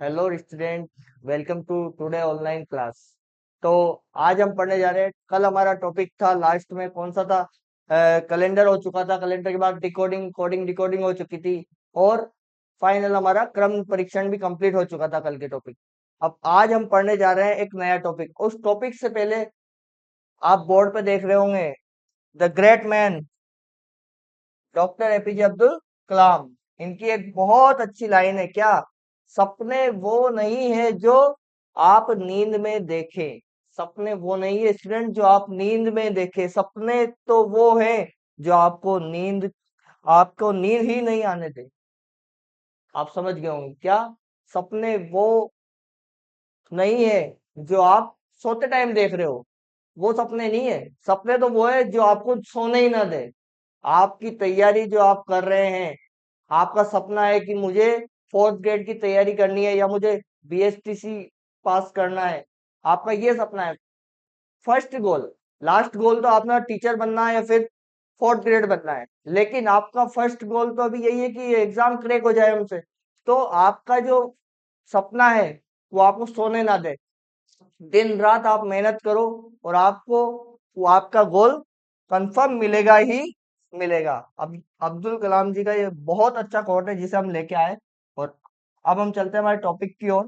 Hello student. Welcome to today online class. तो आज हम पढ़ने जा रहे हैं। कल हमारा टॉपिक था लास्ट में कौन सा था? कैलेंडर हो चुका था। कैलेंडर के बाद डिकोडिंग कोडिंग डिकोडिंग हो चुकी थी। और फाइनल हमारा क्रम परीक्षण भी कंप्लीट हो चुका था कल के टॉपिक। अब आज हम पढ़ने जा रहे हैं एक नया टॉपिक। उस टॉपिक से पहले आप बोर्ड पे देख रहे होंगे the great man doctor APJ Abdul Kalam. इनकी एक बहुत अच्छी लाइन है क्या? सपने वो नहीं है जो आप नींद में देखें। सपने वो नहीं है स्टूडेंट जो आप नींद में देखें। सपने तो वो है जो आपको नींद ही नहीं आने दे। आप समझ गए होंगे क्या? सपने वो नहीं है जो आप सोते टाइम देख रहे हो। वो सपने नहीं है। सपने तो वो है जो आपको सोने ही ना दे। आपकी तैयारी जो आप कर रहे हैं, आपका सपना है कि मुझे फोर्थ ग्रेड की तैयारी करनी है या मुझे बीएसटीसी पास करना है। आपका ये सपना है, फर्स्ट गोल। लास्ट गोल तो अपना टीचर बनना है या फिर फोर्थ ग्रेड बनना है। लेकिन आपका फर्स्ट गोल तो अभी यही है कि एग्जाम क्रैक हो जाए हमसे। तो आपका जो सपना है वो आपको सोने ना दे। दिन रात आप मेहनत करो और आपको वो आपका गोल कंफर्म मिलेगा ही मिलेगा। अब अब्दुल कलाम जी का ये बहुत अच्छा कोट है जिसे हम लेके आए। और अब हम चलते हैं हमारे टॉपिक की ओर।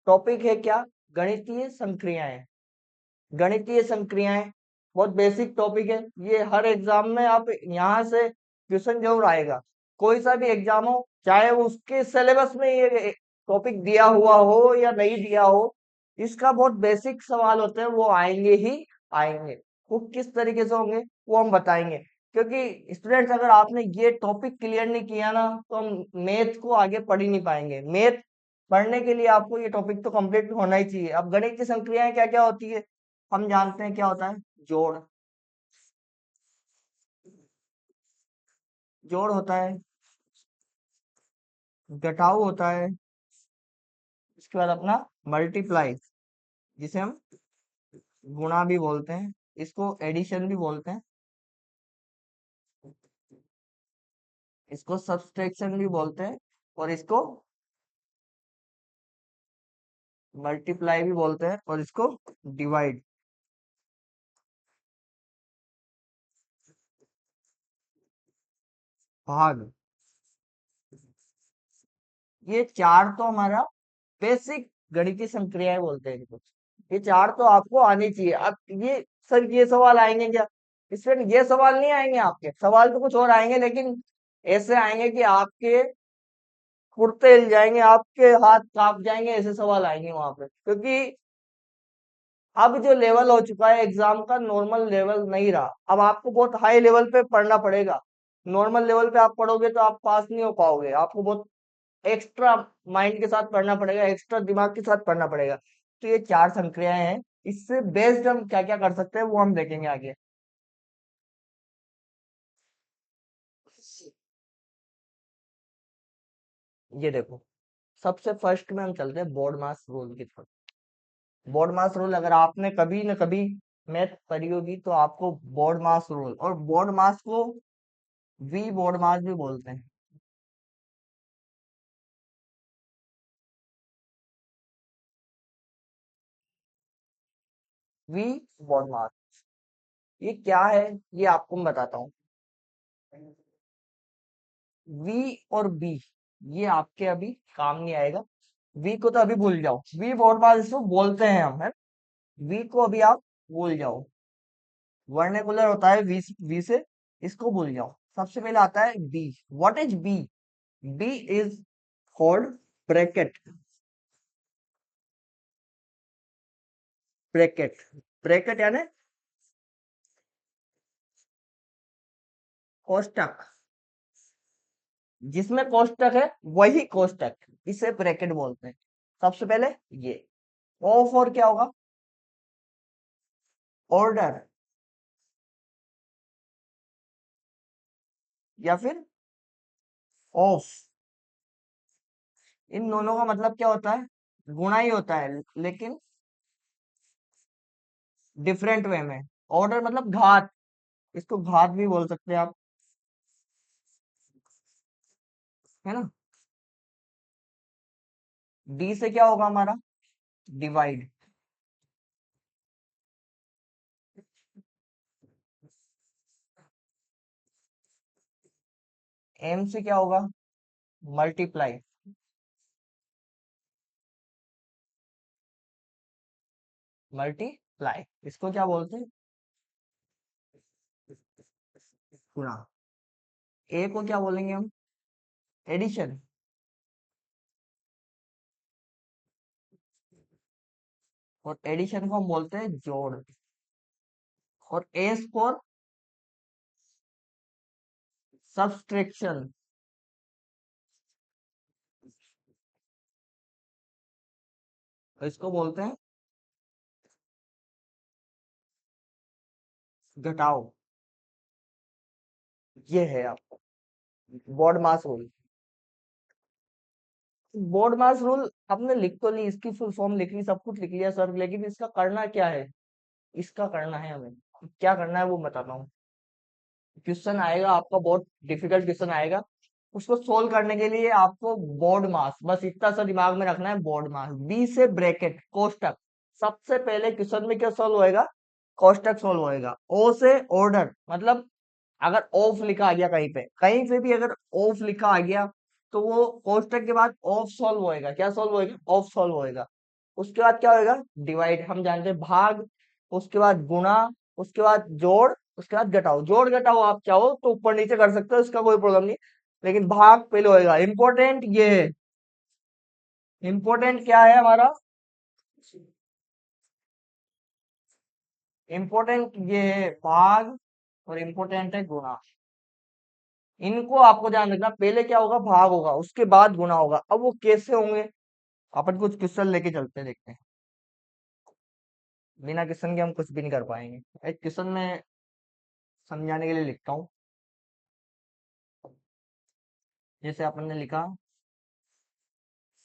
टॉपिक है क्या? गणितीय संक्रियाएं। गणितीय संक्रियाएं बहुत बेसिक टॉपिक है। ये हर एग्जाम में आप यहाँ से क्वेश्चन जरूर आएगा। कोई सा भी एग्जाम हो, चाहे वो उसके सिलेबस में ये टॉपिक दिया हुआ हो या नहीं दिया हो, इसका बहुत बेसिक सवाल होते हैं, वो आएंगे ही आएंगे। वो किस तरीके से होंगे वो हम बताएंगे। क्योंकि स्टूडेंट्स, अगर आपने ये टॉपिक क्लियर नहीं किया ना तो हम मैथ को आगे पढ़ ही नहीं पाएंगे। मैथ पढ़ने के लिए आपको ये टॉपिक तो कंप्लीट होना ही चाहिए। अब गणित की संक्रियाएं क्या क्या होती है हम जानते हैं। क्या होता है? जोड़। जोड़ होता है, घटाव होता है, इसके बाद अपना मल्टीप्लाई, जिसे हम गुणा भी बोलते हैं, इसको एडिशन भी बोलते हैं, इसको सब्सट्रैक्शन भी बोलते हैं, और इसको मल्टीप्लाई भी बोलते हैं, और इसको डिवाइड, भाग। ये चार तो हमारा बेसिक गणितीय संक्रियाएं बोलते हैं कुछ। ये चार तो आपको आनी चाहिए। अब ये सर ये सवाल आएंगे क्या? इसमें ये सवाल नहीं आएंगे। आपके सवाल तो कुछ और आएंगे, लेकिन ऐसे आएंगे कि आपके कुर्ते हिल जाएंगे, आपके हाथ कांप जाएंगे। ऐसे सवाल आएंगे वहां पे। क्योंकि अब जो लेवल हो चुका है एग्जाम का, नॉर्मल लेवल नहीं रहा। अब आपको बहुत हाई लेवल पे पढ़ना पड़ेगा। नॉर्मल लेवल पे आप पढ़ोगे तो आप पास नहीं हो पाओगे। आपको बहुत एक्स्ट्रा माइंड के साथ पढ़ना पड़ेगा, एक्स्ट्रा दिमाग के साथ पढ़ना पड़ेगा। तो ये चार संक्रियाएं हैं। इससे बेस्ड हम क्या क्या कर सकते हैं वो हम देखेंगे आगे। ये देखो, सबसे फर्स्ट में हम चलते हैं बोर्ड मास रूल की तरफ। बोर्ड मास रूल अगर आपने कभी न कभी मैथ पढ़ी होगी तो आपको बोर्ड मास रूल, और बोर्ड मास को वी बोर्ड मास भी बोलते हैं। वी बोर्ड मास ये क्या है, ये आपको मैं बताता हूँ। वी और बी ये आपके अभी काम नहीं आएगा। वी को तो अभी भूल जाओ। वी बोर्ड मास इसको बोलते हैं हम, है। वी को अभी आप भूल जाओ। वर्नाकुलर होता है वी से, इसको भूल जाओ। सबसे पहले आता है B. What is B? B is called bracket. Bracket, bracket यानी कोष्टक। जिसमें कोष्टक है वही कोष्टक, इसे ब्रैकेट बोलते हैं। सबसे पहले ये। ओ फॉर क्या होगा? ऑर्डर, या फिर ऑफ। इन दोनों का मतलब क्या होता है? गुणा ही होता है, लेकिन डिफरेंट वे में। ऑर्डर मतलब घात, इसको घात भी बोल सकते हैं आप, है ना। डी से क्या होगा हमारा, डिवाइड। एम से क्या होगा, मल्टीप्लाई। मल्टीप्लाई इसको क्या बोलते हैं, गुणा। ए को क्या बोलेंगे हम, एडिशन। और एडिशन को हम बोलते हैं जोड़। और एस फॉर सब्सट्रैक्शन। तो इसको बोलते हैं घटाओ। ये है आपको बोर्ड मास रूल। बोर्ड मास रूल आपने लिख तो ली, इसकी फुल फॉर्म लिख ली, सब कुछ लिख लिया सर, लेकिन इसका करना क्या है, इसका करना है हमें, क्या करना है वो बताता हूँ। क्वेश्चन आएगा आपका, बहुत डिफिकल्ट क्वेश्चन आएगा, उसको सोल्व करने के लिए आपको बोर्ड मास, बस इतना सा दिमाग में रखना है, बोर्ड मास। बी से ब्रैकेट कोष्टक, सबसे पहले क्वेश्चन में क्या सोल्व होएगा, कोष्टक सोल्व होएगा। ओ से ऑर्डर, मतलब अगर ऑफ लिखा आ गया कहीं पे भी अगर ऑफ लिखा आ गया, तो वो कोष्टक के बाद ऑफ सॉल्व होएगा, क्या सॉल्व होएगा, ऑफ सॉल्व होएगा। उसके बाद क्या होएगा, डिवाइड, हम जानते हैं भाग, उसके बाद गुणा, उसके बाद जोड़, उसके बाद घटाओ। जोड़ घटाओ आप चाहो तो ऊपर नीचे कर सकते हो, इसका कोई प्रॉब्लम नहीं, लेकिन भाग पहले होएगा। इंपॉर्टेंट ये है, इंपॉर्टेंट क्या है हमारा, इंपॉर्टेंट ये है भाग, और इंपॉर्टेंट है गुणा। इनको आपको ध्यान रखना, पहले क्या होगा, भाग होगा, उसके बाद गुणा होगा। अब वो कैसे होंगे, अपन कुछ क्वेश्चन लेके चलते हैं, देखते हैं। बिना क्वेश्चन के हम कुछ भी नहीं कर पाएंगे। एक क्वेश्चन में समझाने के लिए लिखता हूँ। जैसे अपन ने लिखा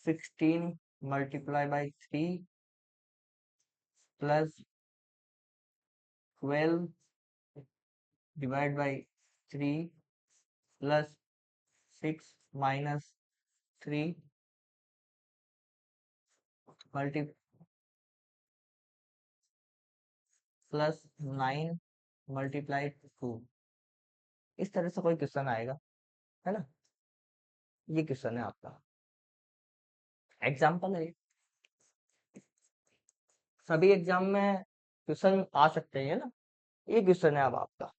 16 multiply by 3 plus 12 divide by 3 plus 6 minus 3 multi plus 9 multiply 2। इस तरह से कोई क्वेश्चन आएगा, है ना। ये क्वेश्चन है आपका, एग्जाम्पल है ये। सभी एग्जाम में क्वेश्चन आ सकते हैं ना, ये क्वेश्चन है। अब आपका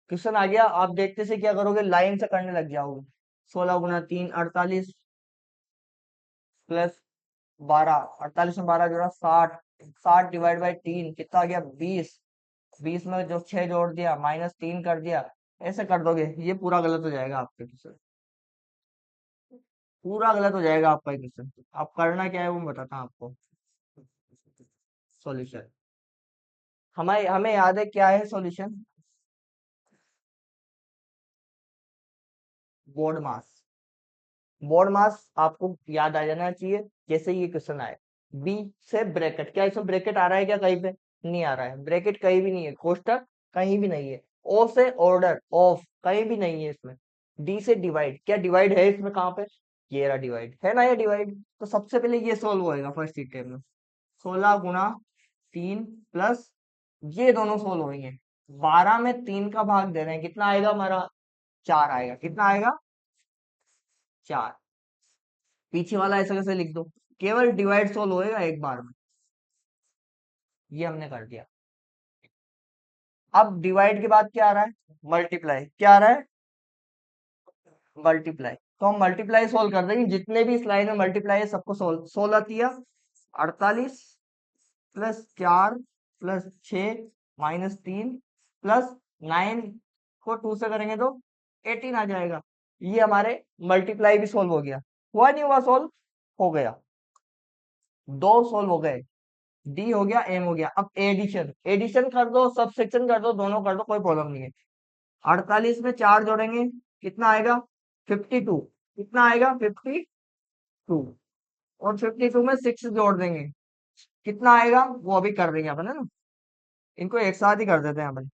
क्वेश्चन आ गया, आप देखते से क्या करोगे, लाइन से करने लग जाओगे। 16 गुना 3 48 प्लस 12, 48 में 12 जोड़ा 60, 60 डिवाइड बाई 3 कितना आ गया, 20, 20 में जो 6 जोड़ दिया माइनस 3 कर दिया, ऐसे कर दोगे। ये पूरा गलत हो जाएगा आपके क्वेश्चन, पूरा गलत हो जाएगा आपका क्वेश्चन। आप करना क्या है वो मैं बताता हूँ आपको, सॉल्यूशन। हमें हमें याद है क्या है सॉल्यूशन, बोर्ड मास। बोर्ड मास आपको याद आ जाना चाहिए, जैसे ये क्वेश्चन आए। बी से ब्रैकेट, क्या इसमें ब्रैकेट आ रहा है क्या कहीं पे, नहीं आ रहा है, ब्रैकेट कहीं भी नहीं है, कोष्टक कहीं भी नहीं है। ओ से ऑर्डर, ऑफ कहीं भी नहीं है इसमें। डी से डिवाइड, क्या डिवाइड है इसमें, कहाँ पे, ये रहा डिवाइड, है ना ये डिवाइड। तो सबसे पहले ये सोल्व होएगा फर्स्ट स्टेप में। 16 गुना 3 प्लस, ये दोनों सोल्व होंगे। 12 में 3 का भाग दे रहे हैं, कितना आएगा हमारा, 4 आएगा, कितना आएगा, 4। पीछे वाला ऐसा कैसे लिख दो, केवल डिवाइड सोल्व होएगा एक बार में। ये हमने कर दिया। अब डिवाइड के बाद क्या आ रहा है, मल्टीप्लाई, क्या आ रहा है, मल्टीप्लाई। तो हम मल्टीप्लाई सोल्व कर देंगे, जितने भी इस लाइन में मल्टीप्लाई है सबको solve. 16 48 plus 4 plus 6 minus 3 plus 9 को 2 से करेंगे तो 18 आ जाएगा। ये हमारे मल्टीप्लाई भी सोल्व हो गया, हुआ नहीं हुआ सोल्व, हो गया। दो सोल्व हो गए, डी हो गया, एम हो गया। अब एडिशन, एडिशन कर दो, सबसेक्शन कर दो, दोनों कर दो, कोई प्रॉब्लम नहीं है। 48 में 4 जोड़ेंगे कितना आएगा, 52, कितना आएगा, 52। और 52 में 6 जोड़ देंगे कितना आएगा, वो अभी कर देंगे अपन, है ना। इनको एक साथ ही कर देते हैं अपन।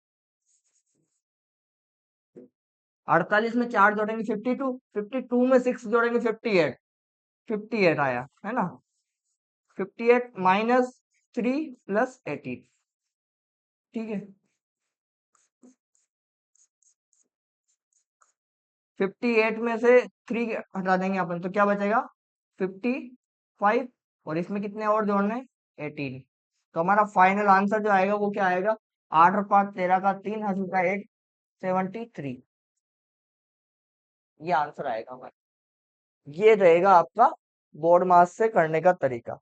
48 में 4 जोड़ेंगे 52, 52 में 6 जोड़ेंगे 58, 58 आया है ना। 58 -3 + 18, ठीक है। 58 में से 3 हटा देंगे अपन तो क्या बचेगा, 55। और इसमें कितने और जोड़ने हैं, 18। तो हमारा फाइनल आंसर जो आएगा वो क्या आएगा, 8 और 5 13 का 3 हासिल का 8, 73। ये आंसर आएगा हमारा। ये रहेगा आपका बोर्ड मास से करने का तरीका।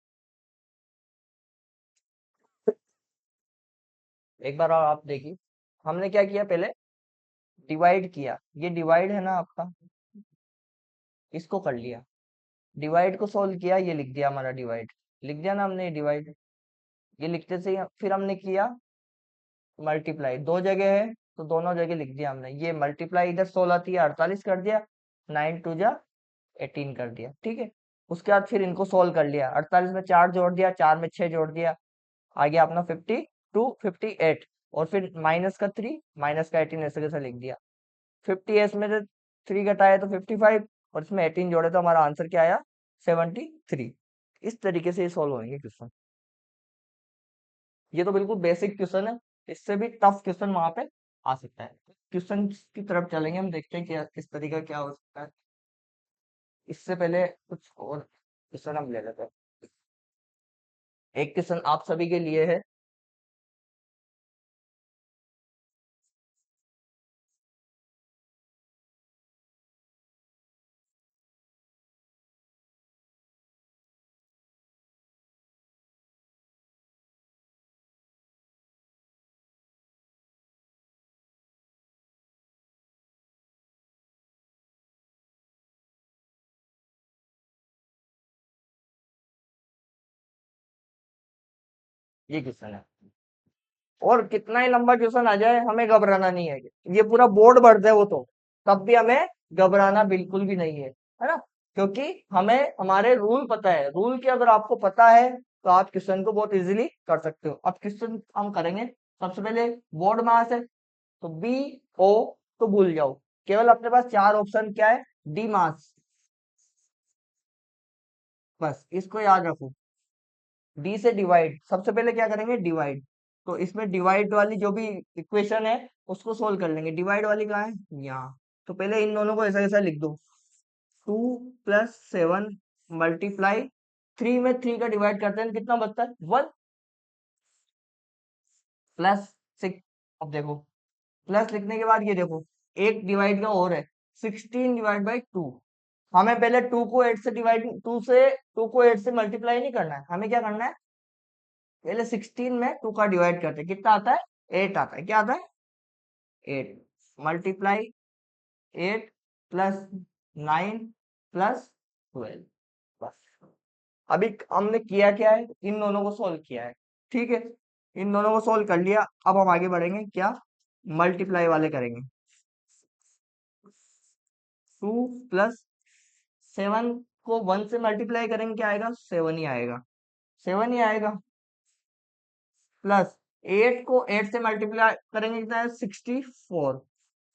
एक बार और आप देखिए, हमने क्या किया, पहले डिवाइड किया, ये डिवाइड है ना आपका, इसको कर लिया, डिवाइड को सोल्व किया, ये लिख दिया हमारा डिवाइड, लिख दिया ना हमने डिवाइड। ये लिखते से फिर हमने किया मल्टीप्लाई, दो जगह है तो दोनों जगह लिख दिया हमने, ये मल्टीप्लाई इधर 16 थी 48 कर दिया, 9 2 जा 18 कर दिया, ठीक है। उसके बाद फिर इनको सोल्व कर लिया, 48 में 4 जोड़ दिया, 4 में 6 जोड़ दिया, आ गया अपना 58। और फिर -3 -18 ऐसे कैसे लिख दिया, 50 में से 3 घटाया तो 55, और इसमें 18 जोड़े तो हमारा आंसर क्या आया, 73। इस तरीके से ये सॉल्व होंगे क्वेश्चन। ये तो बिल्कुल बेसिक क्वेश्चन है, इससे भी टफ क्वेश्चन वहां पे आ सकता है। क्वेश्चन की तरफ चलेंगे, हम देखते हैं कि किस तरीका क्या हो सकता है। इससे पहले कुछ और क्वेश्चन हम ले लेते हैं। एक क्वेश्चन आप सभी के लिए है, ये क्वेश्चन है। और कितना ही लंबा क्वेश्चन आ जाए हमें घबराना नहीं है, ये पूरा बोर्ड भर दे वो तो, तब भी हमें घबराना बिल्कुल भी नहीं है ना। क्योंकि हमें हमारे रूल पता है, रूल की अगर आपको पता है तो आप क्वेश्चन को बहुत इजीली कर सकते हो। अब क्वेश्चन हम करेंगे, सबसे पहले बोर्ड मास है, तो बी ओ तो भूल जाओ, केवल अपने पास चार ऑप्शन क्या है, डी मास, बस इसको याद रखो। डी से डिवाइड, सबसे पहले क्या करेंगे, डिवाइड। तो इसमें डिवाइड वाली जो भी इक्वेशन है उसको सोल्व कर लेंगे। डिवाइड वाली कहाँ है, यहाँ। तो पहले इन दोनों को ऐसा ऐसा लिख दो, 2 + 7 मल्टीप्लाई 3 में 3 का डिवाइड करते हैं कितना बचता है, 1 +6। अब देखो, प्लस लिखने के बाद ये देखो, एक डिवाइड का और है, 16/2। हमें पहले 2 को 8 से डिवाइड, 2 को 8 से मल्टीप्लाई नहीं करना है, हमें क्या करना है, पहले 16 में 2 का डिवाइड करते हैं, कितना आता है, 8 आता है, क्या आता है, 8 मल्टीप्लाई 8 +9 +12, बस। अभी हमने किया क्या है, इन दोनों को सोल्व किया है, ठीक है। इन दोनों को सोल्व कर लिया, अब हम आगे बढ़ेंगे, क्या, मल्टीप्लाई वाले करेंगे। 2 + 7 को 1 से मल्टीप्लाई करेंगे, क्या आएगा, 7 ही आएगा, 7 ही आएगा। प्लस 8 को 8 से मल्टीप्लाई करेंगे, कितना है, 64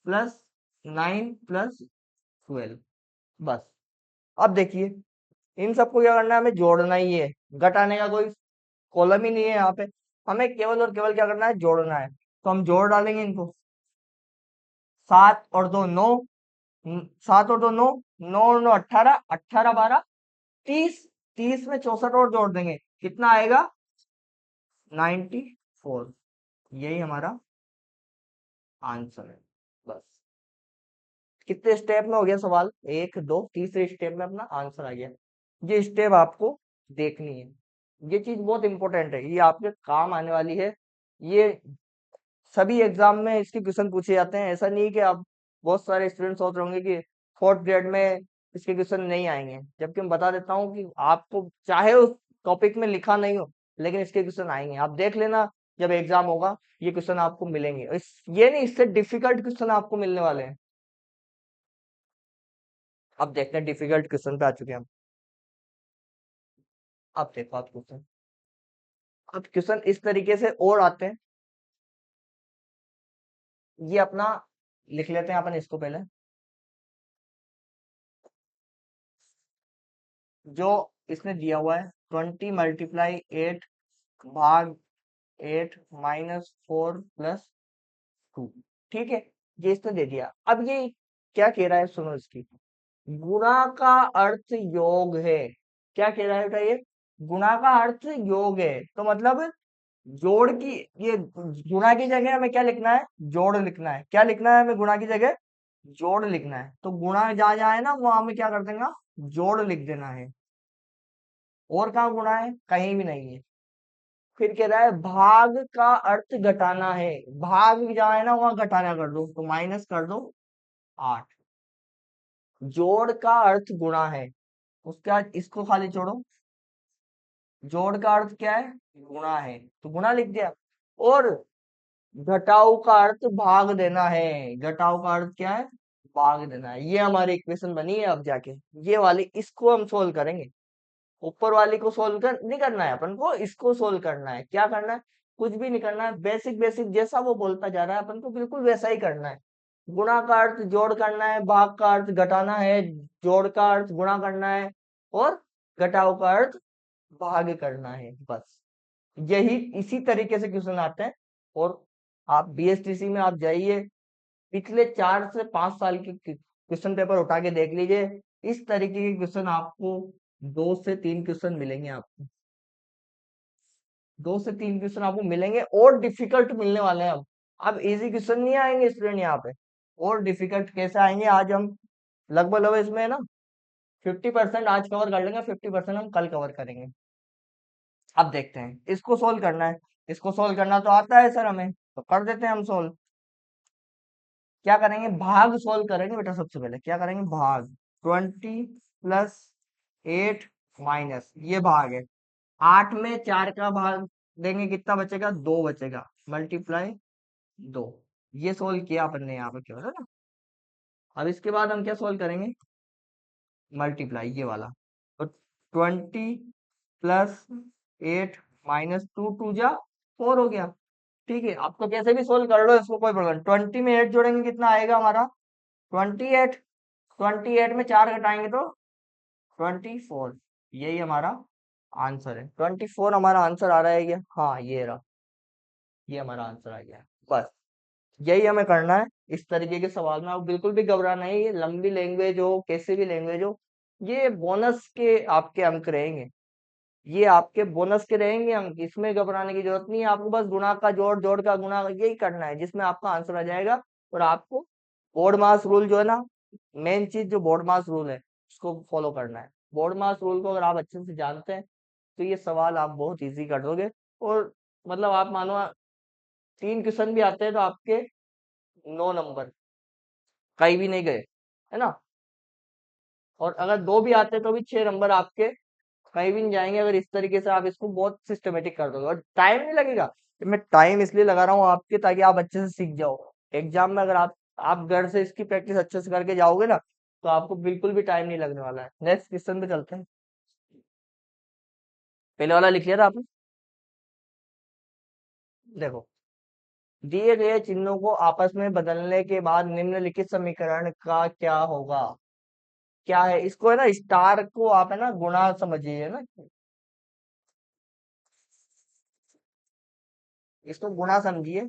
+9 + 12, बस। अब देखिए, इन सबको क्या करना है, हमें जोड़ना ही है, घटाने का कोई कॉलम ही नहीं है यहाँ पे, हमें केवल और केवल क्या करना है, जोड़ना है। तो हम जोड़ डालेंगे इनको, 7 और 2 9, 7 और 2 9, 9 और 9 18, 18 12 30, 30 में 64 और जोड़ देंगे, कितना आएगा, 94। यही हमारा आंसर है, बस। कितने स्टेप में हो गया सवाल, एक दो, तीसरे स्टेप में अपना आंसर आ गया। ये स्टेप आपको देखनी है, ये चीज बहुत इंपॉर्टेंट है, ये आपके काम आने वाली है। ये सभी एग्जाम में इसके क्वेश्चन पूछे जाते हैं, ऐसा नहीं कि आप, बहुत सारे स्टूडेंट सोच रहे होंगे कि फोर्थ ग्रेड में इसके क्वेश्चन नहीं आएंगे, जबकि मैं बता देता हूँ कि आपको चाहे उस टॉपिक में लिखा नहीं हो, लेकिन इसके क्वेश्चन आएंगे, आप देख लेना, जब एग्जाम होगा ये क्वेश्चन आपको मिलेंगे। ये नहीं, इससे डिफिकल्ट क्वेश्चन आपको मिलने वाले हैं। अब देखते हैं, डिफिकल्ट क्वेश्चन पे आ चुके हैं हम। अब देखो आप क्वेश्चन, अब क्वेश्चन इस तरीके से और आते हैं, ये अपना लिख लेते हैं अपन इसको पहले। जो इसने दिया हुआ है 20 × 8 भाग 8 -4 + 2। ठीक है, ये इसने दे दिया। अब ये क्या कह रहा है, सुनो इसकी। गुणा का अर्थ योग है। क्या कह रहा है बेटा ये? गुणा का अर्थ योग है, तो मतलब जोड़ की, ये गुणा की जगह हमें क्या लिखना है? जोड़ लिखना है। क्या लिखना है हमें गुणा की जगह? जोड़ लिखना है। तो गुणा जहां जहां है ना, वहां हमें क्या कर देना? जोड़ लिख देना है। और कहाँ गुणा है? कहीं भी नहीं है। फिर कह रहा है भाग का अर्थ घटाना है। भाग जहां है ना, वहां घटाना कर दो, तो माइनस कर दो 8। जोड़ का अर्थ गुणा है, उसके बाद इसको खाली जोड़ो। जोड़ का अर्थ क्या है? गुणा है, तो गुणा लिख दिया। और घटाओ का अर्थ भाग देना है। घटाओ का अर्थ क्या है? भाग देना है। ये हमारी इक्वेशन बनी है। अब जाके ये वाली, इसको हम सोल्व करेंगे। ऊपर वाली को सोल्व कर नहीं करना है अपन को, इसको सोल्व करना है। क्या करना है? कुछ भी नहीं करना है, बेसिक बेसिक जैसा वो बोलता जा रहा है अपन को बिल्कुल वैसा ही करना है। गुणा का अर्थ जोड़ करना है, भाग का अर्थ घटाना है, जोड़ का अर्थ गुणा करना है, और घटाओ का अर्थ भाग करना है, बस। यही इसी तरीके से क्वेश्चन आते हैं। और आप बीएसटीसी में आप जाइए, पिछले 4 से 5 साल के क्वेश्चन पेपर उठा के देख लीजिए। इस तरीके के क्वेश्चन आपको 2 से 3 क्वेश्चन मिलेंगे आपको। 2 से 3 क्वेश्चन आपको मिलेंगे, और डिफिकल्ट मिलने वाले हैं। अब इजी क्वेश्चन नहीं आएंगे स्टूडेंट यहाँ पे। और डिफिकल्ट कैसे आएंगे? आज हम लगभग लगभग इसमें ना 50% आज कवर कर लेंगे, 50% हम कल कवर करेंगे। अब देखते हैं, इसको सोल्व करना है। इसको सोल्व करना तो आता है सर हमें, तो कर देते हैं हम सोल्व। क्या करेंगे? भाग सोल्व करेंगे बेटा। सबसे पहले क्या करेंगे? भाग। 20 + 8 माइनस, ये भाग है। 8 में 4 का भाग देंगे, कितना बचेगा? 2 बचेगा। मल्टीप्लाई 2। ये सोल्व किया अपन ने यहाँ पे, क्या है ना। अब इसके बाद हम क्या सोल्व करेंगे? मल्टीप्लाई, ये वाला। तो 20 + 8 -2, 2 जा 4 हो गया। ठीक है, अब तो कैसे भी सोल्व कर लो इसको, कोई प्रॉब्लम। 20 में 8 जोड़ेंगे, कितना आएगा हमारा? 28। 28 में 4 घटाएंगे तो 24। यही हमारा आंसर है। 24 हमारा आंसर आ रहा है क्या? हाँ, ये रहा। ये हमारा आंसर आ गया, बस। यही हमें करना है। इस तरीके के सवाल में आप बिल्कुल भी घबराना नहीं। ये लंबी लैंग्वेज हो, कैसी भी लैंग्वेज हो, ये बोनस के आपके अंक रहेंगे। ये आपके बोनस के रहेंगे अंक। इसमें घबराने की जरूरत नहीं है। आपको बस गुणा का जोड़, जोड़ का गुणा, यही करना है, जिसमें आपका आंसर आ जाएगा। और आपको बोर्ड मास रूल जो है ना, मेन चीज जो बोर्ड मास रूल है, उसको फॉलो करना है। बोर्ड मास रूल को अगर आप अच्छे से जानते हैं, तो ये सवाल आप बहुत इजी कर दोगे। और मतलब आप मानो 3 क्वेश्चन भी आते हैं तो आपके 9 नंबर कहीं भी नहीं गए, है ना। और अगर 2 भी आते हैं तो भी 6 नंबर आपके कहीं भी नहीं जाएंगे, अगर इस तरीके से आप इसको बहुत सिस्टमेटिक कर दोगे। और टाइम नहीं लगेगा। मैं टाइम इसलिए लगा रहा हूँ आपके, ताकि आप अच्छे से सीख जाओ। एग्जाम में अगर आप घर से इसकी प्रैक्टिस अच्छे से करके जाओगे ना, तो आपको बिल्कुल भी टाइम नहीं लगने वाला है। नेक्स्ट क्वेश्चन पे चलते हैं। पहले वाला लिख लिया था आपने? देखो, दिए गए चिन्हों को आपस में बदलने के बाद निम्नलिखित समीकरण का क्या होगा? क्या है इसको, है ना, स्टार को आप है ना गुणा समझिए, है ना। इसको गुणा समझिए।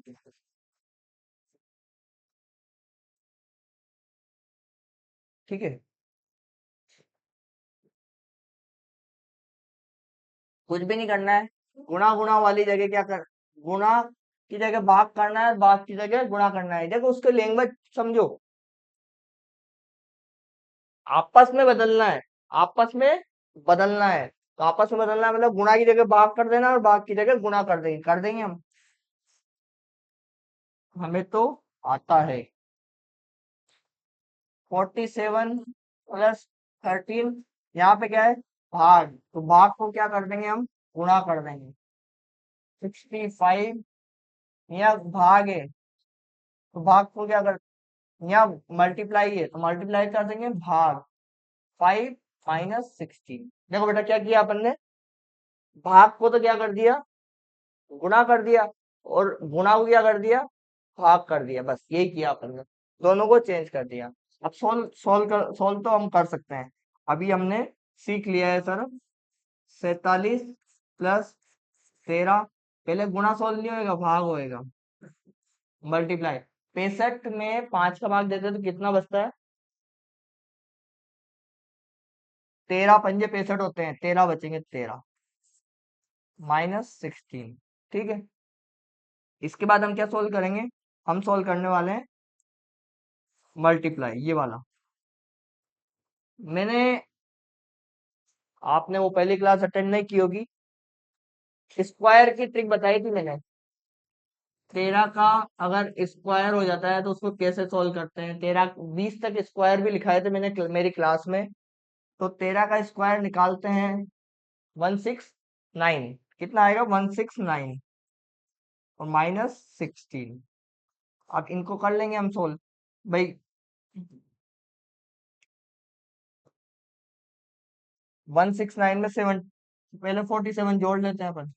ठीक है, कुछ भी नहीं करना है। गुणा गुणा वाली जगह क्या कर, गुणा की जगह भाग करना है, भाग की जगह गुणा करना है। देखो उसके लैंग्वेज समझो, आपस में बदलना है। आपस में बदलना है, तो आपस में बदलना है मतलब गुणा की जगह भाग कर देना और भाग की जगह गुणा कर देंगे हम। हमें तो आता है 47 + 13। यहाँ पे क्या है? भाग, तो भाग को क्या कर देंगे हम? गुणा कर देंगे। 65, यहाँ भाग है, तो भाग को क्या कर, यहाँ मल्टीप्लाई है, तो मल्टीप्लाई कर देंगे भाग। 5 - 16। देखो बेटा क्या किया अपन ने, भाग को तो क्या कर दिया? गुणा कर दिया। और गुणा को क्या कर दिया? भाग कर दिया। बस यही किया अपन ने, दोनों को चेंज कर दिया। अब सोल्व सोल्व तो हम कर सकते हैं। अभी हमने सीख लिया है सर। 47 + 13, पहले गुणा सोल्व नहीं होएगा, भाग होएगा, मल्टीप्लाई। 65 में 5 का भाग देते तो कितना बचता है? 13 पंजे 65 होते हैं, 13 बचेंगे, 13 -16। ठीक है, इसके बाद हम क्या सोल्व करेंगे? हम सोल्व करने वाले हैं मल्टीप्लाई, ये वाला। मैंने, आपने वो पहली क्लास अटेंड नहीं की होगी, स्क्वायर की ट्रिक बताई थी मैंने। 13 का अगर स्क्वायर हो जाता है तो उसको कैसे सोल्व करते हैं। 13 20 तक स्क्वायर भी लिखाए थे मैंने मेरी क्लास में। तो 13 का स्क्वायर निकालते हैं, 169। कितना आएगा? 169 और -16। अब इनको कर लेंगे हम सोल्व भाई। 169 में 7, पहले 47 जोड़ लेते हैं अपन।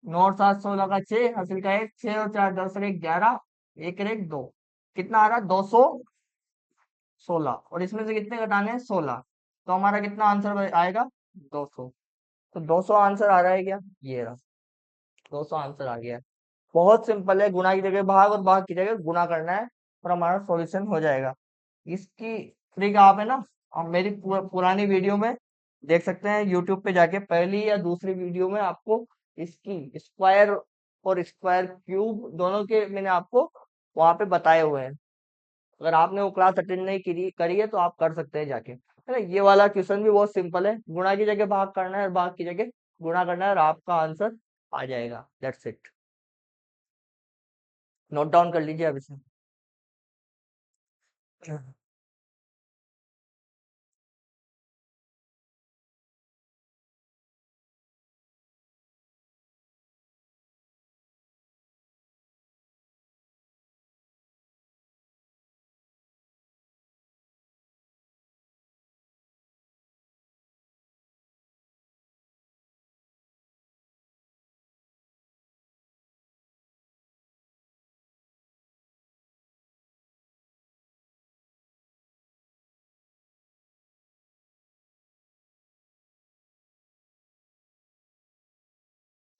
9 और 7 16 का 6, हासिल का 1, 6 और 4 10 और 1 11, 1 और 1 2। कितना आ रहा? 216। और इसमें से कितने घटाने हैं? 16। तो हमारा कितना आंसर आएगा? 200। तो 200 आंसर आ रहा है क्या? ये रहा, 200 आंसर आ गया है। बहुत सिंपल है, गुणा की जगह भाग और भाग की जगह गुणा करना है और हमारा सॉल्यूशन हो जाएगा। इसकी ट्रिक आप है ना, आप मेरी पुरानी वीडियो में देख सकते हैं, यूट्यूब पे जाके पहली या दूसरी वीडियो में आपको इसकी स्क्वायर और स्क्वायर क्यूब दोनों के मैंने आपको वहां पे बताए हुए हैं। अगर आपने वो क्लास अटेंड नहीं करी है तो आप कर सकते हैं जाके, है ना। ये वाला क्वेश्चन भी बहुत सिंपल है, गुणा की जगह भाग करना है और भाग की जगह गुणा करना है और आपका आंसर आ जाएगा। That's it. नोट डाउन कर लीजिए अब इसे।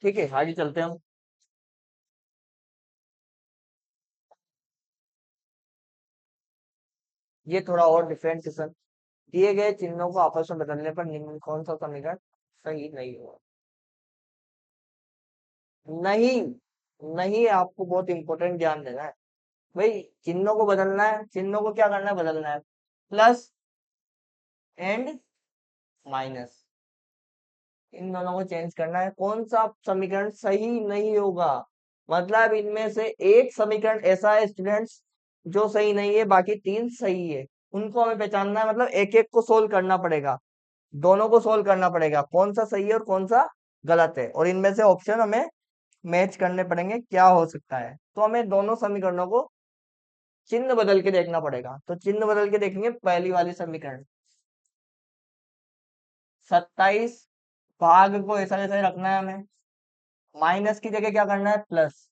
ठीक है, आगे चलते हैं हम। ये थोड़ा और डिफरेंट क्वेश्चन। दिए गए चिन्हों को आपस में बदलने पर निम्न में कौन सा समीकरण सही नहीं होगा? नहीं, नहीं, आपको बहुत इंपॉर्टेंट ध्यान देना है भाई। चिन्हों को बदलना है, चिन्हों को क्या करना है? बदलना है। प्लस एंड माइनस, इन दोनों को चेंज करना है। कौन सा समीकरण सही नहीं होगा? मतलब इनमें से एक समीकरण ऐसा है स्टूडेंट्स जो सही नहीं है, बाकी 3 सही है। उनको हमें पहचानना है, मतलब एक एक को सोल्व करना पड़ेगा, दोनों को सोल्व करना पड़ेगा, कौन सा सही है और कौन सा गलत है। और इनमें से ऑप्शन हमें मैच करने पड़ेंगे, क्या हो सकता है। तो हमें दोनों समीकरणों को चिन्ह बदल के देखना पड़ेगा। तो चिन्ह बदल के देखेंगे, पहली वाली समीकरण 27, भाग को ऐसा जैसा ही रखना है हमें, माइनस की जगह क्या करना है? प्लस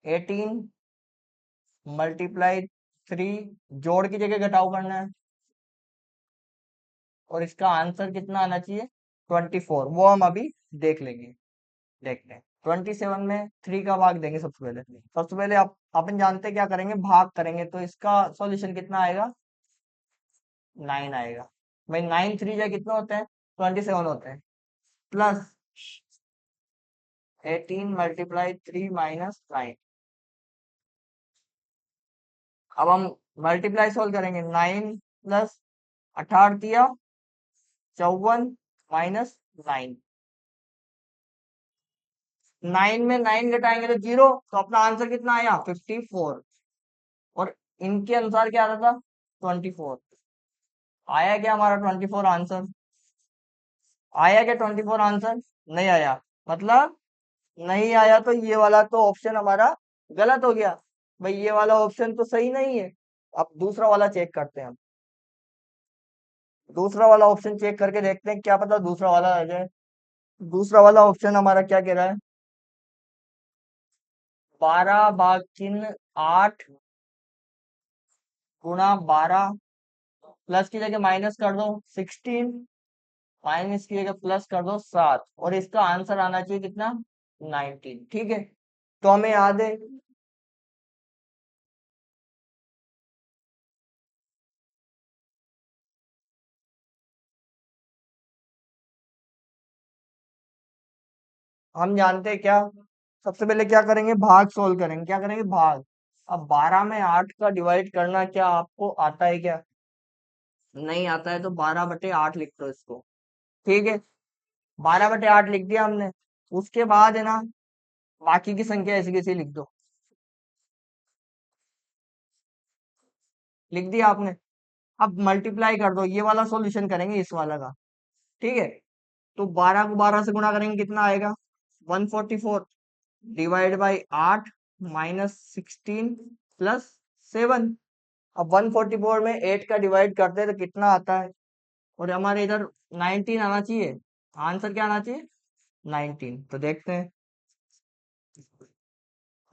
18 × 3, जोड़ की जगह घटाव करना है। और इसका आंसर कितना आना चाहिए? 24। वो हम अभी देख लेंगे, देखते हैं। 27 में 3 का भाग देंगे सबसे पहले। सबसे पहले आप अपन जानते हैं क्या करेंगे? भाग करेंगे, तो इसका सॉल्यूशन कितना आएगा? 9 आएगा। भाई 9 3 जा कितना होते हैं? 27 होते हैं। प्लस 18 × 3 - 9। अब हम मल्टीप्लाई सोल्व करेंगे। 9 प्लस 18 दिया 54 -9। 9 में 9 घटाएंगे तो 0, तो अपना आंसर कितना आया? 54। और इनके अनुसार क्या आ रहा था? 24। आया क्या हमारा 24 आंसर? आया क्या 24 आंसर? नहीं आया। मतलब नहीं आया, तो ये वाला तो ऑप्शन हमारा गलत हो गया। भाई ये वाला ऑप्शन तो सही नहीं है। अब दूसरा वाला चेक करते हैं हम। दूसरा वाला ऑप्शन चेक करके देखते हैं, क्या पता दूसरा वाला आ जाए। दूसरा वाला ऑप्शन हमारा क्या कह रहा है? 12 भाग चिन्ह 8 गुणा 12, प्लस की जगह माइनस कर दो 16, माइनस की जगह प्लस कर दो 7, और इसका आंसर आना चाहिए कितना? 19। ठीक है, तो हमें याद है हम जानते हैं क्या, सबसे पहले क्या करेंगे, भाग सोल्व करेंगे। क्या करेंगे? भाग। अब 12 में 8 का डिवाइड करना क्या आपको आता है क्या? नहीं आता है तो 12/8 लिख दो इसको। ठीक है, 12/8 लिख दिया हमने। उसके बाद है ना, बाकी की संख्या ऐसी कैसी लिख दो। लिख दिया आपने। अब मल्टीप्लाई कर दो, ये वाला सॉल्यूशन करेंगे इस वाला का। ठीक है, तो 12 को 12 से गुणा करेंगे, कितना आएगा? 144 डिवाइड बाई 8 माइनस 16 प्लस 7। अब 144 में 8 का डिवाइड करते हैं तो कितना आता है? और हमारे इधर 19 आना चाहिए। आंसर क्या आना चाहिए? 19। तो देखते हैं।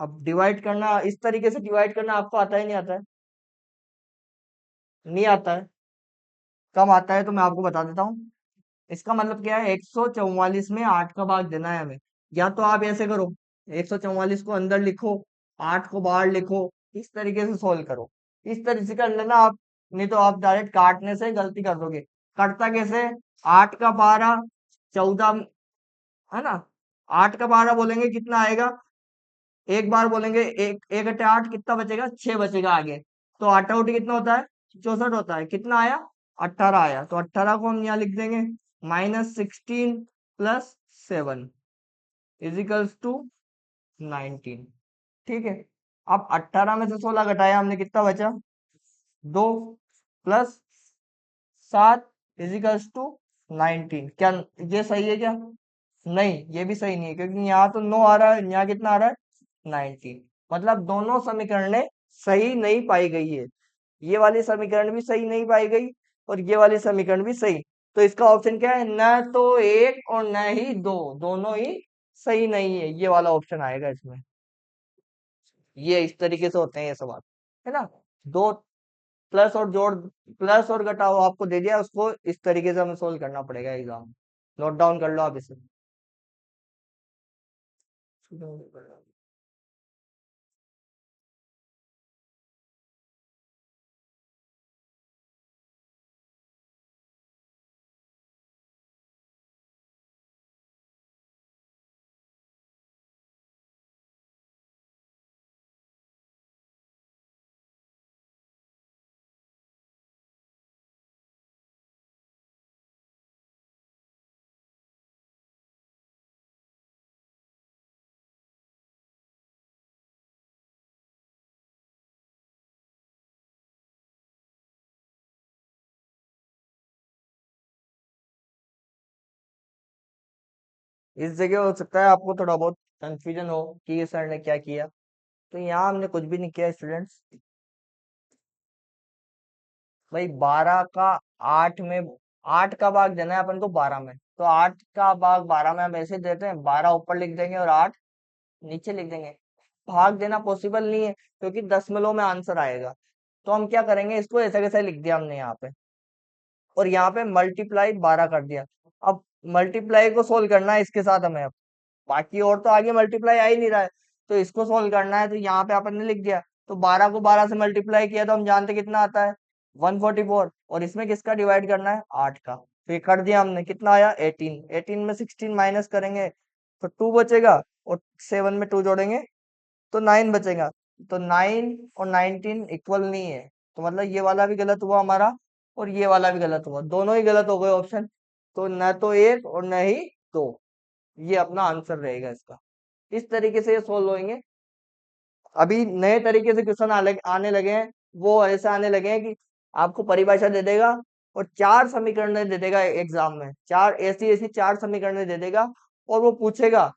अब डिवाइड करना, इस तरीके से डिवाइड करना आपको आता है नहीं आता है? नहीं आता है। कम आता है तो मैं आपको बता देता हूँ। इसका मतलब क्या है, 144 में 8 का भाग देना है हमें। या तो आप ऐसे करो, 144 को अंदर लिखो, 8 को बाहर लिखो, इस तरीके से सोल्व करो। इस तरीके से कर लेना आप, नहीं तो आप डायरेक्ट काटने से गलती कर दोगे। कटता कैसे? 8 का 12, 14, है ना? 8 का 12 बोलेंगे कितना आएगा? एक बार बोलेंगे, एक एक अट्ठे 8, कितना बचेगा? 6 बचेगा आगे। तो आटा उठी कितना होता है? 64 होता है। कितना आया? 18 आया। तो 18 को हम यहाँ लिख देंगे, -16 प्लस 7 इजिकल्स टू 19। ठीक है, अब 18 में से 16 घटाया हमने, कितना बचा? 2 प्लस 7 इजिकल्स टू 19। क्या ये सही है क्या? नहीं, ये भी सही नहीं है, क्योंकि यहाँ तो 9 आ रहा है, यहाँ कितना आ रहा है? 19। मतलब दोनों समीकरणें सही नहीं पाई गई है। ये वाली समीकरण भी सही नहीं पाई गई, और ये वाली समीकरण भी सही। तो इसका ऑप्शन क्या है? न तो एक और न ही दो, दोनों ही सही नहीं है। ये वाला ऑप्शन आएगा इसमें। ये इस तरीके से होते हैं ये सवाल, है ना? दो प्लस और जोड़, प्लस और घटाओ आपको दे दिया, उसको इस तरीके से हमें सोल्व करना पड़ेगा एग्जाम। नोट डाउन कर लो आप इसे। इस जगह हो सकता है आपको थोड़ा बहुत कंफ्यूजन हो कि ये सर ने क्या किया। तो यहाँ हमने कुछ भी नहीं किया स्टूडेंट्स। भाई 12 का 8 में, 8 का भाग देना है अपन को 12 में, तो 8 का भाग 12 में हम ऐसे देते हैं, 12 ऊपर लिख देंगे और 8 नीचे लिख देंगे। भाग देना पॉसिबल नहीं है, क्योंकि दशमलव में आंसर आएगा। तो हम क्या करेंगे, इसको ऐसे कैसे लिख दिया हमने यहाँ पे, और यहाँ पे मल्टीप्लाई 12 कर दिया। अब मल्टीप्लाई को सोल्व करना है इसके साथ हमें। अब बाकी और तो आगे मल्टीप्लाई आ ही नहीं रहा है, तो इसको सोल्व करना है, तो यहाँ पे अपन ने लिख दिया। तो 12 को 12 से मल्टीप्लाई किया तो हम जानते कितना आता है? 144। और इसमें किसका डिवाइड करना है? 8 का। तो ये कर दिया हमने, कितना आया? 18। 18 में 16 माइनस करेंगे तो 2 बचेगा, और 7 में 2 जोड़ेंगे तो 9 बचेगा। तो 9 और 19 इक्वल नहीं है, तो मतलब ये वाला भी गलत हुआ हमारा, और ये वाला भी गलत हुआ, दोनों ही गलत हो गए ऑप्शन। तो न तो एक और न ही दो, ये अपना आंसर रहेगा इसका। इस तरीके से ये सोल्व होंगे। अभी नए तरीके से क्वेश्चन आने लगे हैं। वो ऐसे आने लगे हैं कि आपको परिभाषा दे देगा और 4 समीकरण दे देगा एग्जाम में, चार ऐसी ऐसी 4 समीकरण दे देगा, और वो पूछेगा,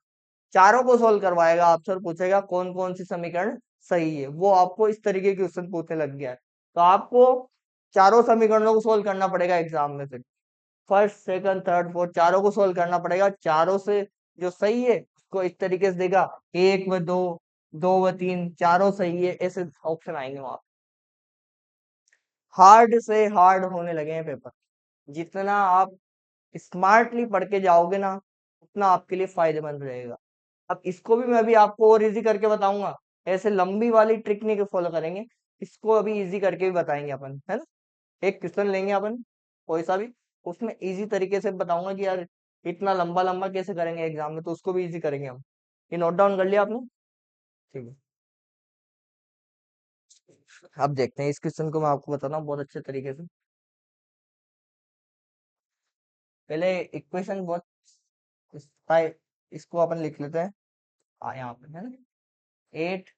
चारों को सोल्व करवाएगा आपसे, और पूछेगा कौन कौन सी समीकरण सही है। वो आपको इस तरीके के क्वेश्चन पूछने लग गया है, तो आपको चारों समीकरणों को सोल्व करना पड़ेगा एग्जाम में। फिर फर्स्ट सेकंड थर्ड फोर्थ चारों को सोल्व करना पड़ेगा। चारों से जो सही है उसको इस तरीके से देगा, एक व दो, दो व तीन, चारों सही है, ऐसे ऑप्शन आएंगे वहां। हार्ड से हार्ड होने लगे हैं पेपर। जितना आप स्मार्टली पढ़ के जाओगे ना, उतना आपके लिए फायदेमंद रहेगा। अब इसको भी मैं अभी आपको और इजी करके बताऊंगा। ऐसे लंबी वाली ट्रिक नहीं फॉलो करेंगे, इसको अभी इजी करके भी बताएंगे अपन, है ना। एक क्वेश्चन लेंगे अपन, कोई सा भी, उसमें इजी तरीके से बताऊंगा कि यार इतना लंबा लंबा कैसे करेंगे एग्जाम में, तो उसको भी इजी करेंगे हम। ये नोट डाउन कर लिया आपने? ठीक है। अब देखते हैं इस क्वेश्चन को, मैं आपको बताता हूँ बहुत अच्छे तरीके से। पहले इक्वेशन बहुत इसको अपन लिख लेते हैं। यहाँ पे है ना, 8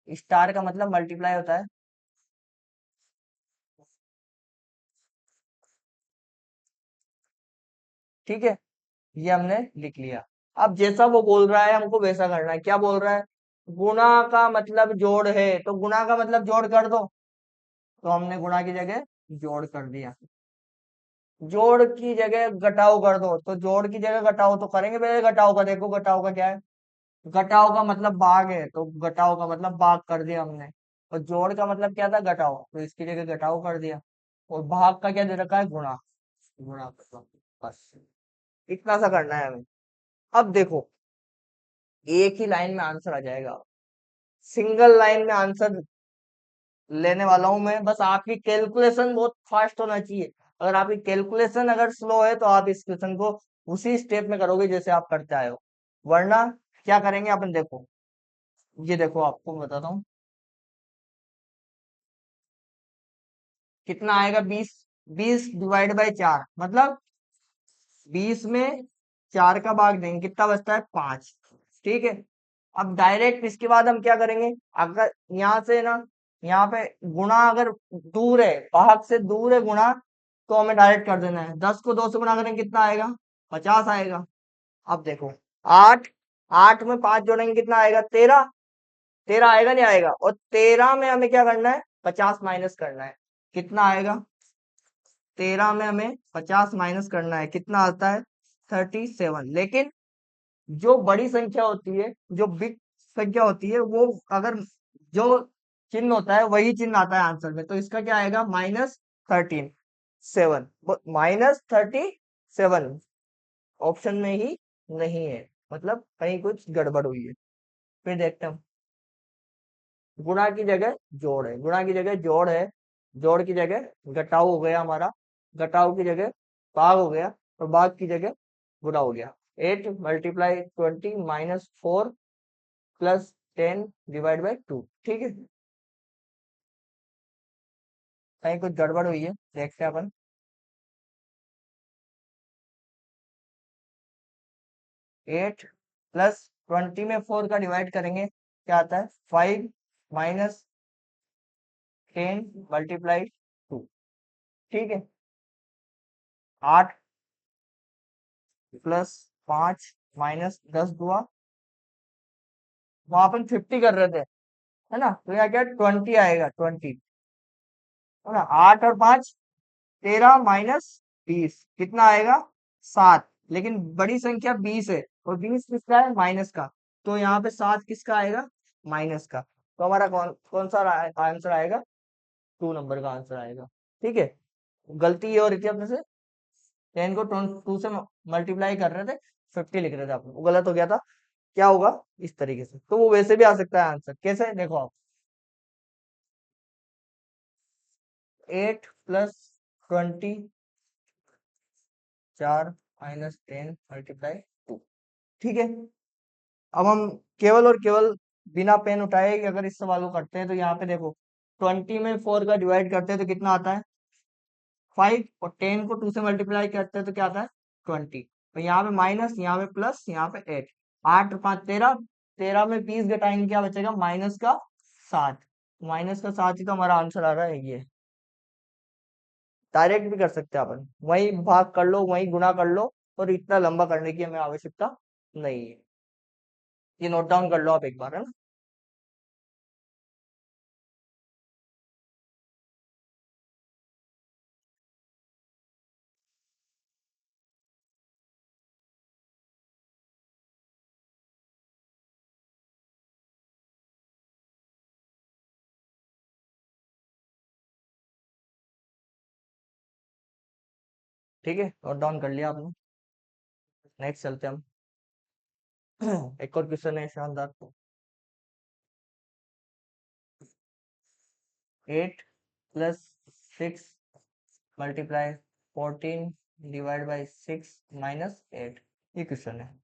स्टार का मतलब मल्टीप्लाई होता है। ठीक है, ये हमने लिख लिया। अब जैसा वो बोल रहा है हमको वैसा करना है। क्या बोल रहा है? गुणा का मतलब जोड़ है, तो गुणा का मतलब जोड़ कर दो। तो हमने गुणा की जगह जोड़ कर दिया। जोड़ की जगह घटाओ कर दो, तो जोड़ की जगह घटाओ तो करेंगे। पहले घटाओ का देखो, घटाओ का क्या है? घटाओ का मतलब भाग है, तो घटाओ का मतलब भाग कर दिया हमने। और जोड़ का मतलब क्या था? घटाओ, तो इसकी जगह घटाओ कर दिया। और भाग का क्या दे रखा है? गुणा। गुणा कर दो, बस इतना सा करना है हमें। अब देखो, एक ही लाइन में आंसर आ जाएगा। सिंगल लाइन में आंसर लेने वाला हूं मैं, बस आपकी कैलकुलेशन बहुत फास्ट होना चाहिए। अगर आपकी कैलकुलेशन अगर स्लो है तो आप इस क्वेश्चन को उसी स्टेप में करोगे जैसे आप करते आए हो। वरना क्या करेंगे अपन, देखो, ये देखो आपको बताता हूँ। कितना आएगा? 20। 20 डिवाइड बाई 4 मतलब 20 में 4 का भाग देंगे, कितना बचता है? 5। ठीक है। अब डायरेक्ट इसके बाद हम क्या करेंगे? अगर यहाँ से ना, यहाँ पे गुणा अगर दूर है, भाग से दूर है गुणा, तो हमें डायरेक्ट कर देना है। 10 को 2 से गुणा करेंगे कितना आएगा? 50 आएगा। अब देखो, 8, 8 में 5 जोड़ेंगे कितना आएगा? 13। 13 आएगा नहीं आएगा? और 13 में हमें क्या करना है? 50 माइनस करना है। कितना आएगा? 13 में हमें 50 माइनस करना है, कितना आता है? 37। लेकिन जो बड़ी संख्या होती है, जो बिग संख्या होती है, वो अगर जो चिन्ह होता है वही चिन्ह आता है आंसर में, तो इसका क्या आएगा? -37। -37 ऑप्शन में ही नहीं है, मतलब कहीं कुछ गड़बड़ हुई है। फिर देखते हैं हम। गुणा की जगह जोड़ है, गुणा की जगह जोड़ है, जोड़ की जगह घटाव हो गया हमारा, घटाव की जगह भाग हो गया, और भाग की जगह गुणा हो गया। 8 × 20 -4 +10 डिवाइड बाई 2। ठीक है, कहीं कुछ गड़बड़ हुई है, देखते हैं अपन। 8 + 20 में 4 का डिवाइड करेंगे, क्या आता है? 5 - 10 × 2। ठीक है। 8 + 5 - 10 हुआ, वहां अपन 50 कर रहे थे, है ना, तो यहाँ क्या 20 आएगा? 20, है ना। 8 और 5 13 -20 कितना आएगा? 7। लेकिन बड़ी संख्या 20 है, और 20 किसका है? माइनस का। तो यहाँ पे 7 किसका आएगा? माइनस का। तो हमारा कौन कौन सा आंसर आएगा? 2 नंबर का आंसर आएगा। ठीक है। गलती ये हो रही थी अपने से, 10 को 2 से मल्टीप्लाई कर रहे थे, 50 लिख रहे थे अपने, वो गलत हो गया था। क्या होगा? इस तरीके से, तो वो वैसे भी आ सकता है आंसर। कैसे? देखो आप, 8 + 20, 4 - 10 × 2। ठीक है। अब हम केवल और केवल बिना पेन उठाए अगर इस सवाल को करते हैं, तो यहाँ पे देखो, 20 में 4 का डिवाइड करते हैं तो कितना आता है? 5। और 10 को 2 से मल्टीप्लाई करते हैं तो क्या आता है? 20। तो यहाँ पे माइनस, यहाँ पे प्लस, यहाँ पे 8। 8 और 5 13। 13 में 20 घटाएंगे, क्या बचेगा? -7। -7 ही तो हमारा आंसर आ रहा है ये। डायरेक्ट भी कर सकते हैं अपन, वही भाग कर लो, वही गुणा कर लो, और इतना लंबा करने की हमें आवश्यकता नहीं है। ये नोट डाउन कर लो आप एक बार, है ना। ठीक है, नोट डाउन कर लिया आपने। नेक्स्ट चलते हैं हम। एक और क्वेश्चन है शानदार। 8 + 6 मल्टीप्लाई 14 डिवाइड बाई 6 - 8, ये क्वेश्चन है।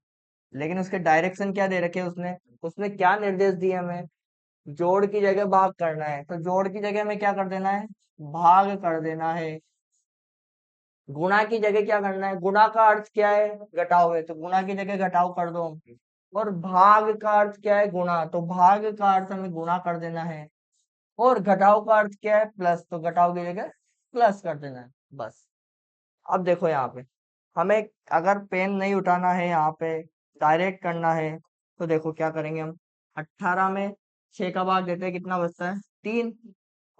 लेकिन उसके डायरेक्शन क्या दे रखे हैं उसने, उसने क्या निर्देश दिए हमें, जोड़ की जगह भाग करना है। तो जोड़ की जगह में क्या कर देना है, भाग कर देना है। गुणा की जगह क्या करना है, गुणा का अर्थ क्या है, घटाओ है, तो गुणा की जगह घटाओ कर दो। और भाग का अर्थ क्या है, गुणा, तो भाग का अर्थ हमें गुणा कर देना है। और घटाओ का अर्थ क्या है, प्लस, तो घटाओ की जगह प्लस कर देना है, बस। अब देखो यहाँ पे हमें अगर पेन नहीं उठाना है, यहाँ पे डायरेक्ट करना है, तो देखो क्या करेंगे हम। 18 में 6 का भाग देते हैं, कितना बचता है, 3।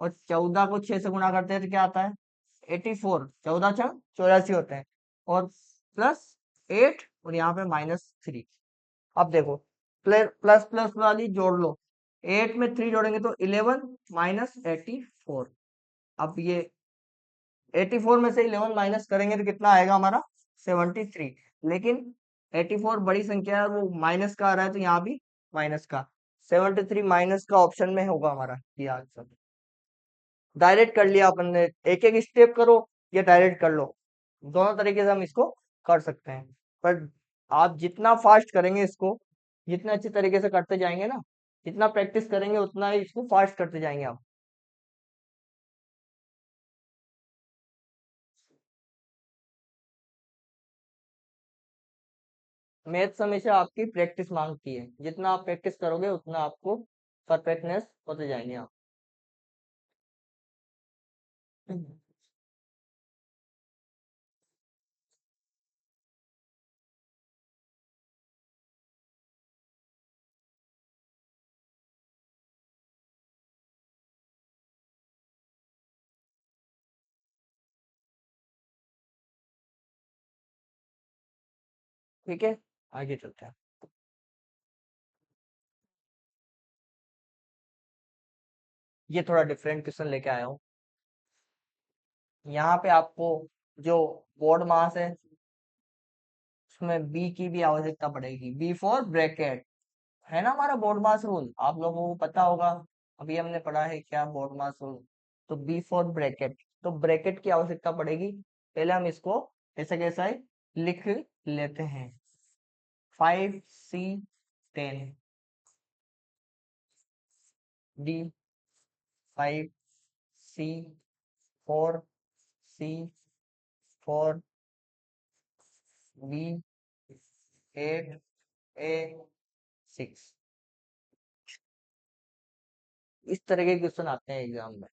और 14 को 6 से गुणा करते हैं तो क्या आता है, 84। 14×6 = 84 होते हैं। और +8 और यहाँ पे -3। अब देखो प्लस प्लस प्लस वाली जोड़ लो, 8 में 3 जोड़ेंगे तो 11 - 84। अब ये 84 में से 11 माइनस करेंगे तो कितना आएगा हमारा, 73। लेकिन 84 बड़ी संख्या है, वो माइनस का आ रहा है, तो यहाँ भी माइनस का। 73 माइनस का ऑप्शन में होगा हमारा ये आंसर। डायरेक्ट कर लिया अपन ने, एक एक स्टेप करो या डायरेक्ट कर लो, दोनों तरीके से हम इसको कर सकते हैं। पर आप जितना फास्ट करेंगे इसको, जितने अच्छे तरीके से करते जाएंगे ना, जितना प्रैक्टिस करेंगे उतना ही इसको फास्ट करते जाएंगे आप। मैथ्स हमेशा आपकी प्रैक्टिस मांगती है, जितना आप प्रैक्टिस करोगे उतना आपको परफेक्टनेस होते जाएंगे आप। ठीक है, आगे चलते हैं। ये थोड़ा डिफरेंट क्वेश्चन लेके आया हूँ। यहाँ पे आपको जो बोर्ड मास है, उसमें बी की भी आवश्यकता पड़ेगी, बी फॉर ब्रैकेट, है ना हमारा बोर्ड मास रूल, आप लोगों को पता होगा, अभी हमने पढ़ा है क्या बोर्ड मास रूल। तो बी फॉर ब्रैकेट, तो ब्रैकेट की आवश्यकता पड़ेगी। पहले हम इसको ऐसा कैसा है लिख लेते हैं, 5C10 D, 5C4 B, 8A6। इस तरह के क्वेश्चन आते हैं एग्जाम में,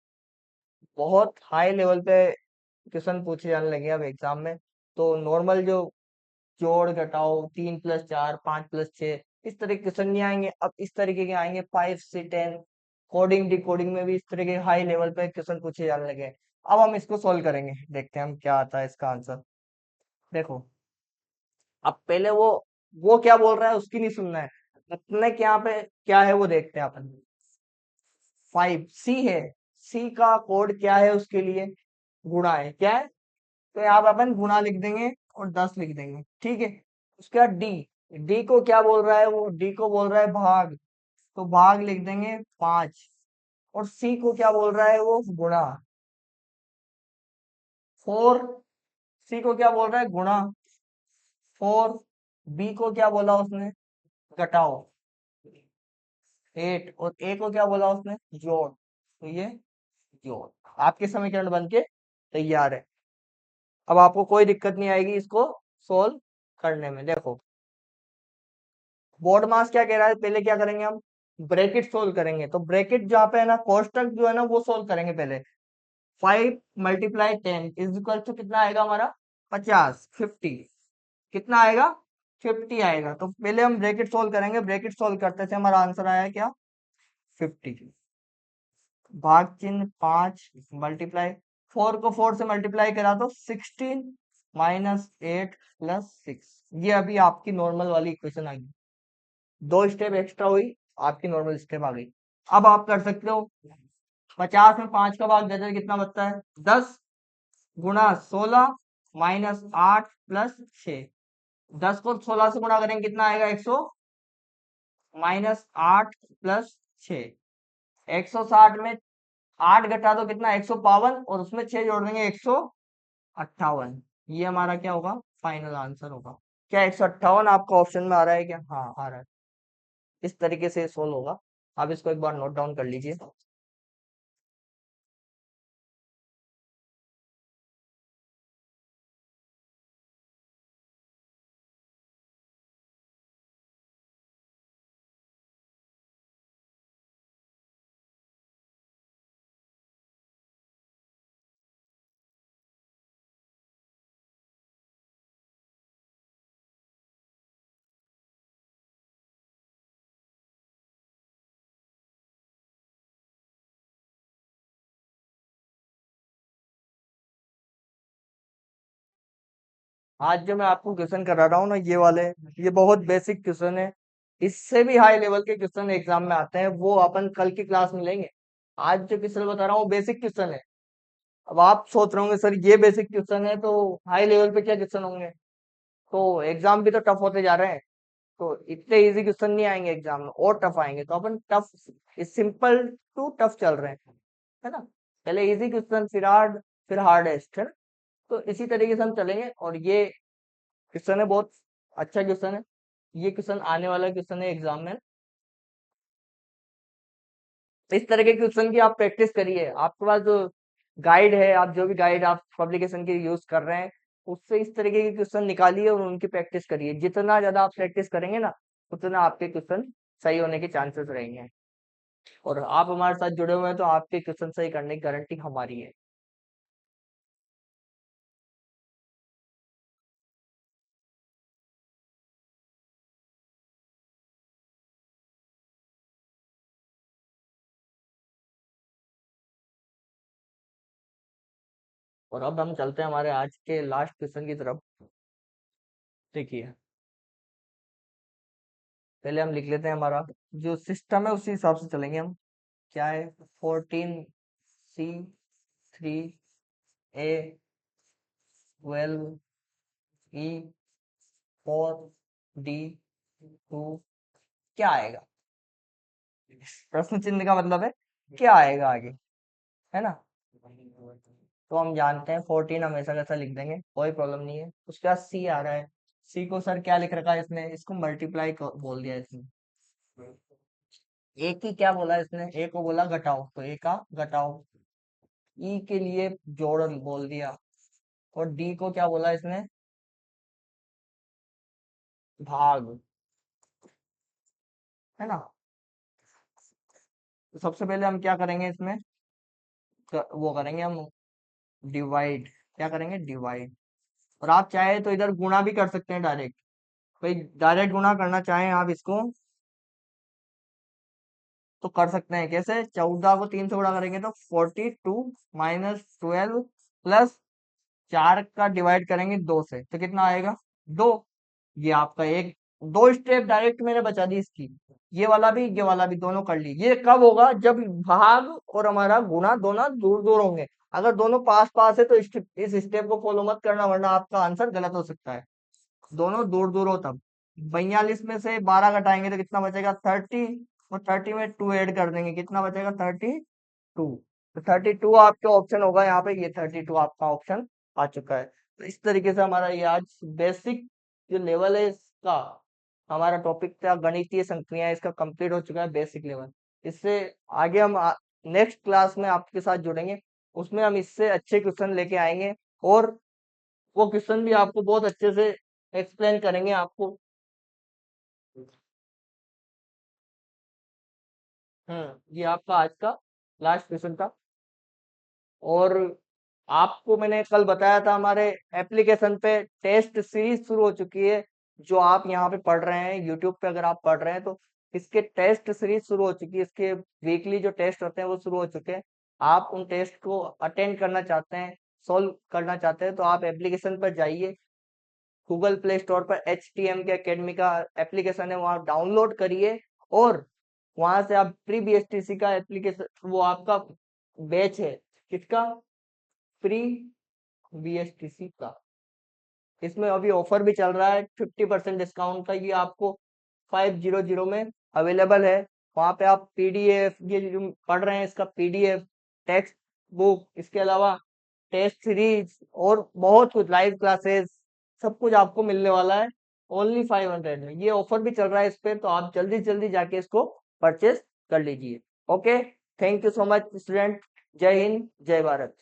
बहुत हाई लेवल पे क्वेश्चन पूछे जाने लगे अब एग्जाम में। तो नॉर्मल जो जोड़ घटाओ, 3 + 4 5 + 6, इस तरह के क्वेश्चन नहीं आएंगे, अब इस तरीके के आएंगे 5C10। कोडिंग डिकोडिंग में भी इस तरह के हाई लेवल पे क्वेश्चन पूछे जाने लगे। अब हम इसको सोल्व करेंगे, देखते हैं हम क्या आता है इसका आंसर। देखो, अब पहले वो क्या बोल रहा है उसकी नहीं सुनना है, अपने के यहाँ पे क्या है वो देखते हैं अपन। 5C है, सी का कोड क्या है उसके लिए, गुणा है, क्या है, तो यहाँ पे अपन गुणा लिख देंगे और 10 लिख देंगे, ठीक है। उसके बाद डी, डी को क्या बोल रहा है, वो डी को बोल रहा है भाग, तो भाग लिख देंगे 5। और सी को क्या बोल रहा है, वो गुणा 4। सी को क्या बोल रहा है, गुणा 4। बी को क्या बोला उसने, घटाओ 8। और ए को क्या बोला उसने, जोड़, तो ये जोड़ आपके समीकरण बन के तैयार है। अब आपको कोई दिक्कत नहीं आएगी इसको सोल्व करने में। देखो, बोर्ड मास क्या कह रहा है, पहले क्या करेंगे हम, ब्रैकेट सोल्व करेंगे। तो ब्रैकेट जहाँ पे है ना, कोष्टक जो है ना वो सोल्व करेंगे पहले। 5 × 10 = कितना आएगा हमारा, 50 कितना आएगा, 50 आएगा। तो पहले हम ब्रैकेट सोल्व करेंगे, ब्रैकेट सोल्व करते थे हमारा आंसर आया क्या, 50। भाग चिन्ह 5 मल्टीप्लाई, 4 को 4 से मल्टीप्लाई करा तो 16 - 8 + 6। ये अभी आपकी नॉर्मल वाली इक्वेशन आ गई, 2 स्टेप एक्स्ट्रा हुई, आपकी नॉर्मल स्टेप आ गई। अब आप कर सकते हो, 50 में 5 का भाग देते हैं कितना बचता है, 10 × 16 -8 + 6। 10 को 16 से गुणा करेंगे कितना आएगा? 100 -8 + 6। 160 में 8 घटा दो कितना? 152 और उसमें 6 जोड़ देंगे 158। ये हमारा क्या होगा? फाइनल आंसर होगा। क्या 158 आपका ऑप्शन में आ रहा है क्या? हाँ आ रहा है। इस तरीके से सोल्व होगा। आप इसको एक बार नोट डाउन कर लीजिए। आज जो मैं आपको क्वेश्चन करा रहा हूँ ना, ये वाले, ये बहुत बेसिक क्वेश्चन है। इससे भी हाई लेवल के क्वेश्चन एग्जाम में आते हैं, वो अपन कल की क्लास में लेंगे। आज जो क्वेश्चन बता रहा हूँ बेसिक क्वेश्चन है। अब आप सोच रहे होंगे सर ये बेसिक क्वेश्चन है तो हाई लेवल पे क्या क्वेश्चन होंगे? तो एग्जाम भी तो टफ होते जा रहे हैं। तो इतने इजी क्वेश्चन नहीं आएंगे एग्जाम में, और टफ आएंगे। तो अपन टफ, सिंपल टू टफ चल रहे हैं, है ना? पहले इजी क्वेश्चन, फिर हार्ड, फिर हार्डेस्ट, है ना? तो इसी तरीके से हम चलेंगे। और ये क्वेश्चन है बहुत अच्छा क्वेश्चन है। ये क्वेश्चन आने वाला क्वेश्चन है एग्जाम में। इस तरह के क्वेश्चन की आप प्रैक्टिस करिए। आपके पास जो गाइड है, आप जो भी गाइड आप पब्लिकेशन की यूज कर रहे हैं, उससे इस तरीके के क्वेश्चन निकालिए और उनकी प्रैक्टिस करिए। जितना ज्यादा आप प्रैक्टिस करेंगे ना, उतना आपके क्वेश्चन सही होने के चांसेस रहेंगे। और आप हमारे साथ जुड़े हुए हैं तो आपके क्वेश्चन सही करने की गारंटी हमारी है। और अब हम चलते हैं हमारे आज के लास्ट क्वेश्चन की तरफ। देखिए, पहले हम लिख लेते हैं हमारा जो सिस्टम है उसी हिसाब से चलेंगे हम। क्या है? 14C3A 12E 4D 2 क्या आएगा? प्रश्न चिन्ह का मतलब है क्या आएगा आगे, है ना? तो हम जानते हैं 14 हमेशा कैसा लिख देंगे, कोई प्रॉब्लम नहीं है। उसके बाद सी आ रहा है। सी को सर क्या लिख रखा है इसने? इसको मल्टीप्लाई बोल दिया इसने। ए की क्या बोला इसने? ए को बोला घटाओ, तो ए का घटाओ। ई के लिए जोड़ बोल दिया। और डी को क्या बोला इसने? भाग, है ना? तो सबसे पहले हम क्या करेंगे इसमें? वो करेंगे हम डिवाइड। क्या करेंगे? डिवाइड। और आप चाहे तो इधर गुणा भी कर सकते हैं डायरेक्ट। भाई डायरेक्ट गुणा करना चाहें आप इसको तो कर सकते हैं। कैसे? 14 को 3 से गुणा करेंगे तो 42 -12 प्लस 4 का डिवाइड करेंगे 2 से तो कितना आएगा? 2। ये आपका एक, दो स्टेप डायरेक्ट मैंने बचा दी इसकी। ये वाला भी दोनों कर ली। ये कब होगा? जब भाग और हमारा गुणा दोनों दूर दूर होंगे। अगर दोनों पास पास है तो इस स्टेप को फॉलो मत करना, वरना आपका आंसर गलत हो सकता है। दोनों दूर दूर हो तब। 42 में से 12 घटाएंगे तो कितना बचेगा? 30। और 30 में 2 ऐड कर देंगे, कितना बचेगा? 32। तो 32 आपका ऑप्शन होगा यहाँ पे। ये 32 आपका ऑप्शन आ चुका है। तो इस तरीके से हमारा ये आज बेसिक जो लेवल है इसका, हमारा टॉपिक था गणितीय संक्रियाएं, इसका कंप्लीट हो चुका है बेसिक लेवल। इससे आगे हम नेक्स्ट क्लास में आपके साथ जुड़ेंगे। उसमें हम इससे अच्छे क्वेश्चन लेके आएंगे। और वो क्वेश्चन भी आपको बहुत अच्छे से एक्सप्लेन करेंगे आपको। ये आपका आज का लास्ट क्वेश्चन था। और आपको मैंने कल बताया था हमारे एप्लीकेशन पे टेस्ट सीरीज शुरू हो चुकी है। जो आप यहाँ पे पढ़ रहे हैं यूट्यूब पे, अगर आप पढ़ रहे हैं तो इसके टेस्ट सीरीज शुरू हो चुकी है। इसके वीकली जो टेस्ट होते हैं वो शुरू हो चुके हैं। आप उन टेस्ट को अटेंड करना चाहते हैं, सॉल्व करना चाहते हैं, तो आप एप्लीकेशन पर जाइए। गूगल प्ले स्टोर पर HTM के अकेडमी का एप्लीकेशन है, वहाँ डाउनलोड करिए। और वहां से आप प्री BSTC का एप्लीकेशन, वो आपका बैच है किसका? प्री BSTC का। इसमें अभी ऑफर भी चल रहा है 50% डिस्काउंट का, ये आपको 500 में अवेलेबल है। वहाँ पे आप पीडीएफ, ये जो पढ़ रहे हैं इसका पीडीएफ, टेक्स्ट बुक, इसके अलावा टेस्ट सीरीज और बहुत कुछ लाइव क्लासेस, सब कुछ आपको मिलने वाला है ओनली 500 में। ये ऑफर भी चल रहा है इस पे, तो आप जल्दी जल्दी जाके इसको परचेज कर लीजिए। Okay, thank you so much student. जय हिंद, जय भारत।